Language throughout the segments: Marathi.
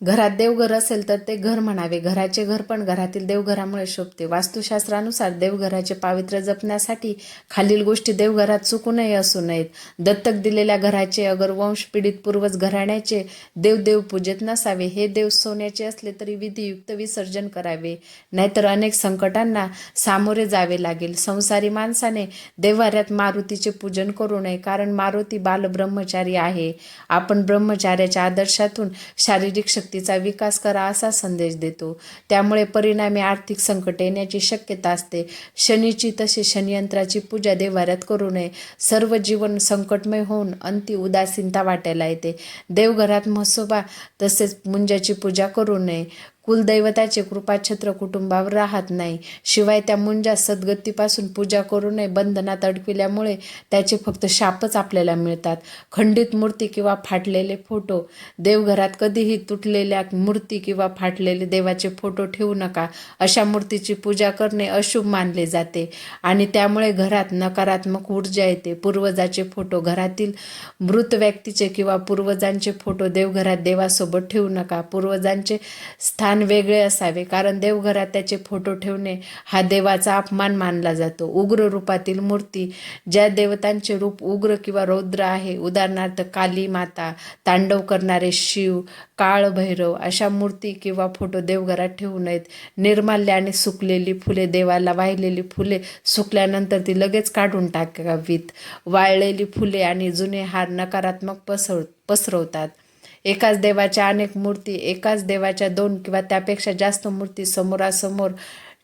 घरात देवघर असेल तर ते घर म्हणावे. घराचे घर पण घरातील देवघरामुळे शोभते. वास्तुशास्त्रानुसार देवघराचे पावित्र्य जपण्यासाठी खालील गोष्टी देवघरात चुकू नये असू नयेत. दत्तक दिलेल्या घराचे अगर वंशपीडित पूर्वज घराण्याचे देव पूजेत नसावे. हे देव सोन्याचे असले तरी विधियुक्त विसर्जन करावे, नाहीतर अनेक संकटांना सामोरे जावे लागेल. संसारी माणसाने देव्हाऱ्यात मारुतीचे पूजन करू नये, कारण मारुती बालब्रह्मचारी आहे. आपण ब्रह्मचार्याच्या आदर्शातून शारीरिक शक्तीचा विकास करा असा संदेश देतो. त्यामुळे परिणामी आर्थिक संकट येण्याची शक्यता असते. शनीची तसे शनियंत्राची पूजा देव्हाऱ्यात करू नये. सर्व जीवन संकटमय होऊन अंती उदासीनता वाटायला येते. देवघरात म्हसोबा तसेच मुंजाची पूजा करू नये. कुलदैवताचे कृपाछत्र कुटुंबावर राहत नाही. शिवाय त्या मुंजा सद्गतीपासून पूजा करू नये. बंधनात अडकविल्यामुळे त्याचे फक्त शापच आपल्याला मिळतात. खंडित मूर्ती किंवा फाटलेले फोटो. देवघरात कधीही तुटलेल्या मूर्ती किंवा फाटलेले देवाचे फोटो ठेवू नका. अशा मूर्तीची पूजा करणे अशुभ मानले जाते आणि त्यामुळे घरात नकारात्मक ऊर्जा येते. पूर्वजाचे फोटो. घरातील मृत व्यक्तीचे किंवा पूर्वजांचे फोटो देवघरात देवासोबत ठेवू नका. पूर्वजांचे स्थान वेगळे असावे, कारण देवघरात त्याचे फोटो ठेवणे हा देवाचा अपमान मानला जातो. उग्र रूपातील मूर्ती. ज्या देवतांचे रूप उग्र किंवा रौद्र आहे, उदाहरणार्थ काली माता, तांडव करणारे शिव, काळभैरव, अशा मूर्ती किंवा फोटो देवघरात ठेवू नयेत. निर्माल्य आणि सुकलेली फुले. देवाला वाहिलेली फुले सुकल्यानंतर ती लगेच काढून टाकावीत. वाळलेली फुले आणि जुने हार नकारात्मक पसरवतात. एकाच देवाच्या अनेक मूर्ती. एकाच देवाच्या 2 किंवा त्यापेक्षा जास्त मूर्ती समोरासमोर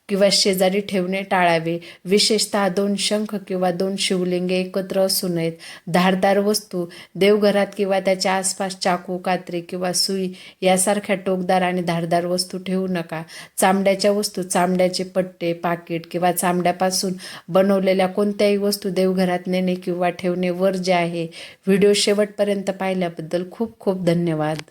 किंवा शेजारी ठेवणे टाळावे. विशेषतः 2 शंख किंवा 2 शिवलिंगे एकत्र असू नयेत. धारदार वस्तू. देवघरात किंवा त्याच्या आसपास चाकू, कात्री किंवा सुई यासारख्या टोकदार आणि धारदार वस्तू ठेवू नका. चामड्याच्या वस्तू. चामड्याचे पट्टे, पाकिट किंवा चामड्यापासून बनवलेल्या कोणत्याही वस्तू देवघरात नेणे किंवा ठेवणे वर्ज्य आहे. व्हिडिओ शेवटपर्यंत पाहिल्याबद्दल खूप खूप धन्यवाद.